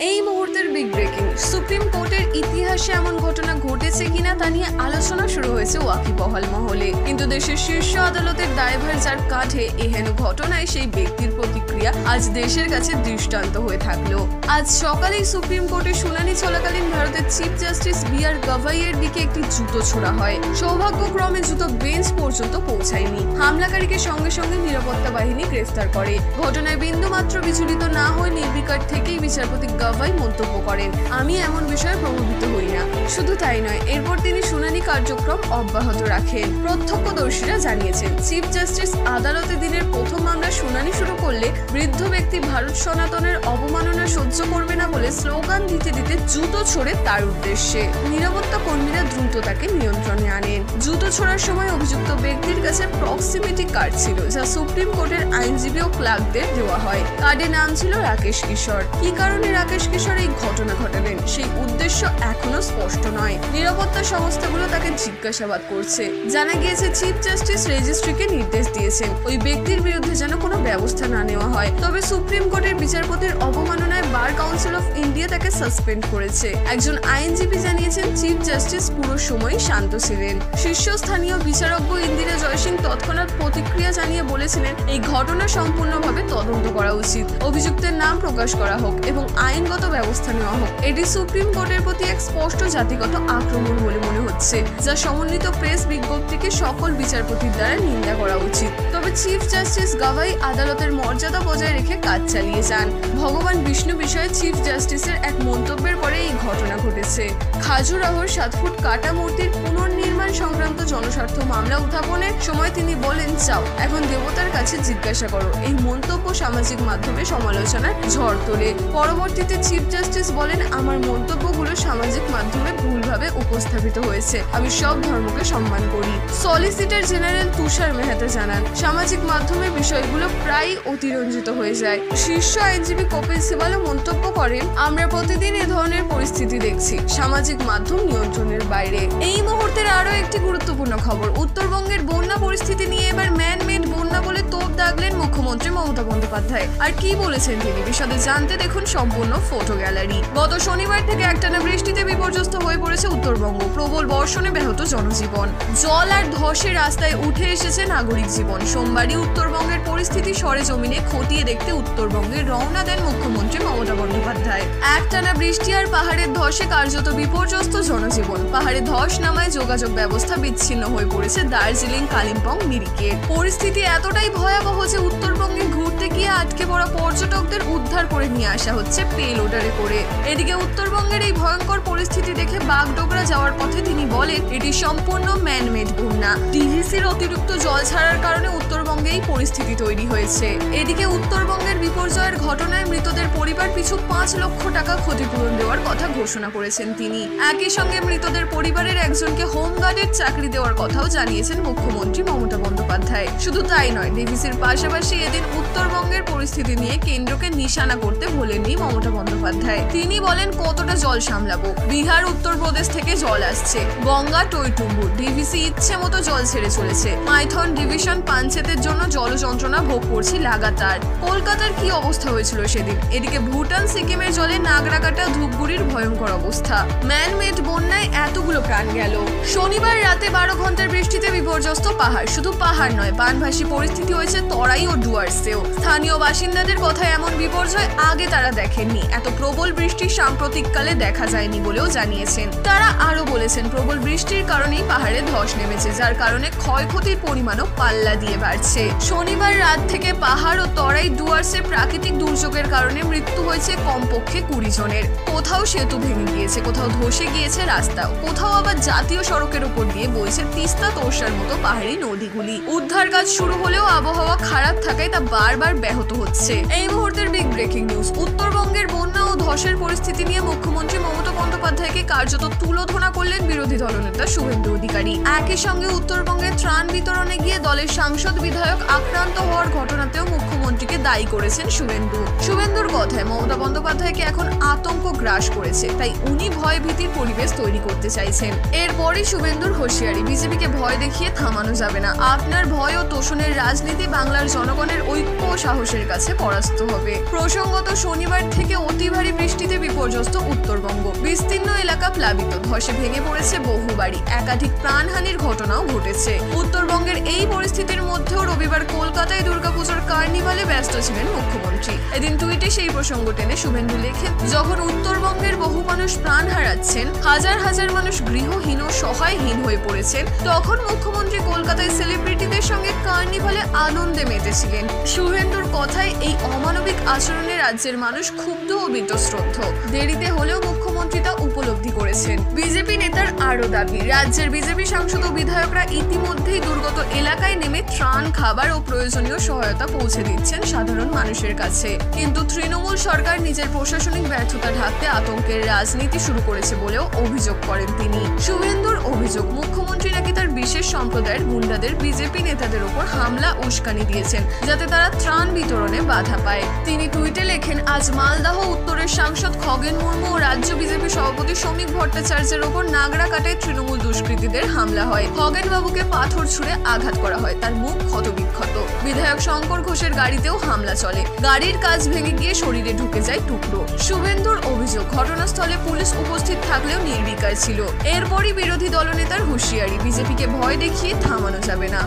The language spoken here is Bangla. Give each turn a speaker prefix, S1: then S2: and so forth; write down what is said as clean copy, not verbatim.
S1: এই মুহূর্তের বিগ ব্রেকিং, সুপ্রিম কোর্টের ইতিহাসে এমন ঘটনা ঘটেছে কিনা তা নিয়ে আলোচনা শুরু হয়েছে ওয়াকিবহাল মহলে। কিন্তু দেশের শীর্ষ আদালতের দায়ভার যার কাঁধে, এহেন ঘটনায় সেই ব্যক্তির প্রতিক্রিয়া আজ দেশের কাছে দৃষ্টান্ত হয়ে থাকলো। আজ সকালেই সুপ্রিম কোর্টের শুনানি চলাকালীন ভারতের চিফ জাস্টিস বি.আর. গাভাইয়ের দিকে একটি জুতো ছোড়া হয়। সৌভাগ্যক্রমে জুতো বেঞ্চ পর্যন্ত পৌঁছায়নি। হামলাকারীকে সঙ্গে সঙ্গে নিরাপত্তা বাহিনী গ্রেফতার করে। ঘটনায় বিন্দুমাত্র বিচলিত না হয়ে নির্বিকার থেকেই বিচারপতি গাভাই মন্তব্য করেন, আমি এমন বিষয়ে প্রভাবিত হই না। শুধু তাই নয়, এরপর তিনি শুনানি কার্যক্রম অব্যাহত রাখেন। প্রত্যক্ষদর্শীরা জানিয়েছেন, চিফ জাস্টিস আদালতে দিনের প্রথম মামলা শুনানি শুরু করলে বৃদ্ধ ব্যক্তি ভারত সনাতনের অবমাননা সহ্য করবে না বলে স্লোগান দিতে দিতে জুতো ছোড়ে তার উদ্দেশ্যে। নিরাপত্তা কর্মীরা দ্রুত তাকে নিয়ন্ত্রণে আনেন। জুতো ছোড়ার সময় অভিযুক্ত ব্যক্তির কাছে প্রক্সিমিটি কার্ড ছিল, যা সুপ্রিম কোর্টের আইনজীবী ও ক্লার্কদের দেওয়া হয়। কার্ডের নাম ছিল রাকেশ কিশোর। কি কারণে রাকেশ কিশোর এই ঘটনা ঘটালেন সেই উদ্দেশ্য এখনো স্পষ্ট নয়। নিরাপত্তা সংস্থাগুলো তাকে জিজ্ঞাসাবাদ করছে। জানা গিয়েছে, চিফ জাস্টিস রেজিস্ট্রিকে নির্দেশ দিয়েছেন ওই ব্যক্তির বিরুদ্ধে যেন কোনো ব্যবস্থা না নেওয়া হয়। তবে সুপ্রিম কোর্টের বিচারপতির অবমাননায় বার কাউন্সিল অফ ইন্ডিয়া তাকে সাসপেন্ড করেছে। একজন আইনজীবী জানিয়েছেন, চিফ জাস্টিস পুরো সময় শান্ত ছিলেন। শীর্ষস্থানীয় বিচারজ্ঞ ইন্দিরা জয়সিং তৎক্ষণাৎ প্রতিক্রিয়া জানিয়ে বলেছিলেন, এই ঘটনা সম্পূর্ণভাবে তদন্ত করা উচিত, অভিযুক্তের নাম প্রকাশ করা হোক এবং আইনগত ব্যবস্থা নেওয়া হোক। এটি সুপ্রিম কোর্টের প্রতি এক স্পষ্ট জাতিগত আক্রমণ বলে মনে হচ্ছে, যা সমন্বিত প্রেস বিজ্ঞপ্তিকে সকল বিচারপতির দ্বারা নিন্দা করা উচিত। তবে চিফ জাস্টিস গাভাই আদালতের মর্যাদা বজায় রেখে কাজ চালিয়ে যান। ভগবান বিষ্ণু বিষয়ে চিফ জাস্টিসের এক মন্তব্যের পরে এই ঘটনা ঘটেছে। খাজুরাহোর 7 ফুট কাটা মূর্তির পুনর্নির্মাণ সংক্রান্ত জনস্বার্থ মামলা উত্থাপনের সময় তিনি বলেন, যাও এখন দেবতার কাছে জিজ্ঞাসা করো। এই মন্তব্য সামাজিক মাধ্যমে সমালোচনার ঝড় তোলে। পরবর্তীতে চিফ জাস্টিস বলেন, আমার মন্তব্যগুলো সামাজিক মাধ্যমে ভুলভাবে উপস্থাপিত হয়েছে। আমি সব ধর্মকে সম্মান করি। সলিসিটর জেনারেল তুষার মেহতা জানান, সামাজিক মাধ্যমে বিষয়গুলো প্রায় অতিরঞ্জিত হয়ে যায়। শীর্ষ আইনজীবী কপিল সিবালও মন্তব্য করেন, আমরা প্রতিদিন এ ধরনের পরিস্থিতি দেখছি, সামাজিক মাধ্যম নিয়ন্ত্রণের বাইরে। এই মুহূর্তের আরো একটি গুরুত্বপূর্ণ খবর, উত্তরবঙ্গের বন্যা পরিস্থিতি নিয়ে এবার ম্যান মেড বন্যা বলে তোপ দাগলেন মুখ্যমন্ত্রী মমতা বন্দ্যোপাধ্যায়। আর কি বলেছেন তিনি, বিশদে জানতে দেখুন সম্পূর্ণ ফটো গ্যালারি। গত শনিবার থেকে একটানা বৃষ্টিতে বিপর্যস্ত হয়ে পড়েছে উত্তরবঙ্গ। প্রবল বর্ষণে ব্যাহত জনজীবন, জল আর ধসে রাস্তায় উঠে এসেছে নাগরিক জীবন। সোমবারই উত্তরবঙ্গের পরিস্থিতি সরেজমিনে খতিয়ে দেখতে উত্তরবঙ্গে রওনা দেন মুখ্যমন্ত্রী মমতা বন্দ্যোপাধ্যায়। একটানা বৃষ্টি আর পাহাড়ের ধসে কার্যত বিপর্যস্ত জনজীবন। পাহাড়ে ধস নামায় যোগাযোগ ব্যবস্থা বিচ্ছিন্ন হয়ে পড়েছে দার্জিলিং, কালিম্পং, মিরিকের। পরিস্থিতি এতটাই ভয়াবহ যে উত্তরবঙ্গে ঘুরতে গিয়ে আটকে পড়া পর্যটকদের উদ্ধার করে নিয়ে আসা হচ্ছে পেলোডারে করে। এদিকে উত্তরবঙ্গের এই ভয়ঙ্কর পরিস্থিতি দেখে বাগডোগরা যাওয়ার পথে তিনি বলেন, এটি সম্পূর্ণ ম্যানমেড বন্যা। ডিভিসির অতিরিক্ত জল ছাড়ার কারণে উত্তরবঙ্গে এই পরিস্থিতি তৈরি হয়েছে। এদিকে উত্তরবঙ্গের বিপর্যয়ের ঘটনায় মৃতদের পরিবার পিছু 5 লক্ষ টাকা ক্ষতিপূরণ দেওয়ার কথা ঘোষণা করেছেন তিনি। একই সঙ্গে মৃতদের পরিবারের একজনকে হোমগার্ডের চাকরি দেওয়ার কথাও জানিয়েছেন মুখ্যমন্ত্রী মমতা বন্দ্যোপাধ্যায়। শুধু তাই নয়, ডিভিসির পাশাপাশি এদিন উত্তরবঙ্গের পরিস্থিতি নিয়ে কেন্দ্রকে নিশানা করতে ভোলেননি মমতা বন্দ্যোপাধ্যায়। তিনি বলেন, কতটা জল সামলাবো, বিহার উত্তরপ্রদেশ থেকে জল আসছে, গঙ্গা টইটুম্বুর, ডিভিসি ইচ্ছে মতো জল ছেড়ে চলেছে। মাইথন ডিভিশন পাঞ্চেতের জন্য জল যন্ত্রণা ভোগ করছি লাগাতার। কলকাতার কি অবস্থা হয়েছিল সেদিন। এদিকে ভুটান, সিকিমের জলে নাগরাকাটা, ধূপগুড়ির ভয়ঙ্কর অবস্থা। ম্যানমেড বন্যায় এতগুলো প্রাণ গেল। শনিবার রাতে 12 ঘন্টার বৃষ্টিতে বিপর্যস্ত পাহাড়। শুধু পাহাড় নয়, বানভাসী পরিস্থিতি হয়েছে তরাই ও ডুয়ার্সেও। স্থানীয় বাসিন্দাদের কথা, এমন বিপর্যয় আগে তারা দেখেননি। এত প্রবল বৃষ্টি সাম্প্রতিককালে দেখা যায়নি বলেও জানিয়েছেন। তারা আরো বলেছেন, প্রবল বৃষ্টির কারণেই পাহাড়ে ধস নেমেছে, যার কারণে ক্ষয়ক্ষতির পরিমাণও পাল্লা দিয়ে বাড়ছে। শনিবার রাত থেকে পাহাড় ও তরাই ডুয়ার্সে প্রাকৃতিক দুর্যোগের কারণে মৃত্যু হয়েছে কমপক্ষে 20 জনের। কোথাও সেতু ভেঙে গিয়েছে, কোথাও ধসে গিয়েছে রাস্তাও, কোথাও আবার জাতীয় সড়কের উপর দিয়ে বইছে তিস্তা, তোর্সার মতো পাহাড়ি নদীগুলি। উদ্ধার কাজ শুরু হলেও আবহাওয়া খারাপ থাকায় তা বারবার ব্যাহত হচ্ছে। এই মুহূর্তের বিগ ব্রেকিং নিউজ, উত্তরবঙ্গের বন্যা ও ধসের পরিস্থিতি নিয়ে মুখ্যমন্ত্রী মমতা বন্দ্যোপাধ্যায়কে কার্যত তুলোধনা করলেন বিরোধী দলনেতা শুভেন্দু অধিকারী। একই সঙ্গে উত্তরবঙ্গে ত্রাণ বিতরণে গিয়ে দলের সাংসদ বিধায়ক আক্রান্ত হওয়ার ঘটনাতেও মুখ্যমন্ত্রীকে দায়ী করেছেন শুভেন্দুর কথায়, মমতা বন্দ্যোপাধ্যায়কে এখন আতঙ্ক গ্রাস করেছে, তাই উনি ভয় ভীতির পরিবেশ তৈরি করতে চাইছেন। এরপরই শুভেন্দুর হুঁশিয়ারি, বিজেপিকে ভয় দেখিয়ে থামানো যাবে না। আপনার ভয় ও তোষণের রাজনীতি বাংলার জনগণের ঐক্য ও সাহসের কাছে পরাস্ত হবে। প্রসঙ্গত, শনিবার থেকে অতি ভারী বৃষ্টিতে বিপর্যস্ত উত্তরবঙ্গ। বিস্তীর্ণ এলাকা প্লাবিত, ধসে ভেঙে পড়েছে বহু বাড়ি, একাধিক প্রাণহানির ঘটনাও ঘটেছে। উত্তরবঙ্গের এই পরিস্থিতির মধ্যেও রবিবার কলকাতায় দুর্গাপুজোর কার্নিভালে ব্যস্ত ছিলেন মুখ্যমন্ত্রী। এদিন টুইটে সেই প্রসঙ্গ টেনে শুভেন্দু লেখেন, যখন উত্তরবঙ্গের বহু মানুষ প্রাণ হারাচ্ছেন, হাজার হাজার মানুষ গৃহহীন ও সহায়হীন হয়ে পড়েছেন, তখন মুখ্যমন্ত্রী কলকাতায় সেলিব্রিটিদের সঙ্গে কার্নিভালে আনন্দে মেতেছিলেন। শুভেন্দুর কথায় এই অমানবিক আচরণে রাজ্যের মানুষ ক্ষুব্ধ ও বীতশ্রদ্ধ। দেরিতে হলেও মুখ্যমন্ত্রী তা উপলব্ধি করেছেন। বিজেপি নেতার আরও দাবি, রাজ্যের বিজেপি সাংসদ ও বিধায়করা ইতিমধ্যেই দুর্গত এলাকায় নেমে ত্রাণ, খাবার ও প্রয়োজনীয় সহায়তা পৌঁছে দিচ্ছেন সাধারণ মানুষের কাছে। কিন্তু তৃণমূল সরকার নিজের প্রশাসনিক ব্যর্থতা ঢাকতে আতঙ্কের রাজনীতি শুরু করেছে বলেও অভিযোগ করেন তিনি। শুভেন্দুর অভিযোগ, মুখ্যমন্ত্রী নাকি তার বিশেষ সম্প্রদায়ের গুন্ডাদের বিজেপি নেতাদের ওপর হামলা উস্কানি দিয়েছেন, যাতে তারা ত্রাণ বিতরণে বাধা পায়। তিনি টুইটে লেখেন, আজ মালদহ উত্তরের সাংসদ খগেন মুর্মু ও রাজ্য বিজেপি সভাপতি শ্রমিক ভট্টাচার্যের ওপর নাগরাকাটায় তৃণমূল দুষ্কৃতীদের হামলা হয়। খগেন বাবুকে পাথর ছুঁড়ে আঘাত করা হয়, তার মুখ ক্ষতবিক্ষত। বিধায়ক শঙ্কর ঘোষের গাড়িতেও হামলা চলে, গাড়ির কাঁচ ভেঙে গিয়ে শরীরে ঢুকে যায় টুকরো। শুভেন্দুর অভিযোগ, ঘটনাস্থলে পুলিশ উপস্থিত থাকলেও নির্বিকার ছিল। এরপরই বিরোধী দলনেতার হুঁশিয়ারি, বিজেপিকে ভয় দেখিয়ে থামানো যাবে না।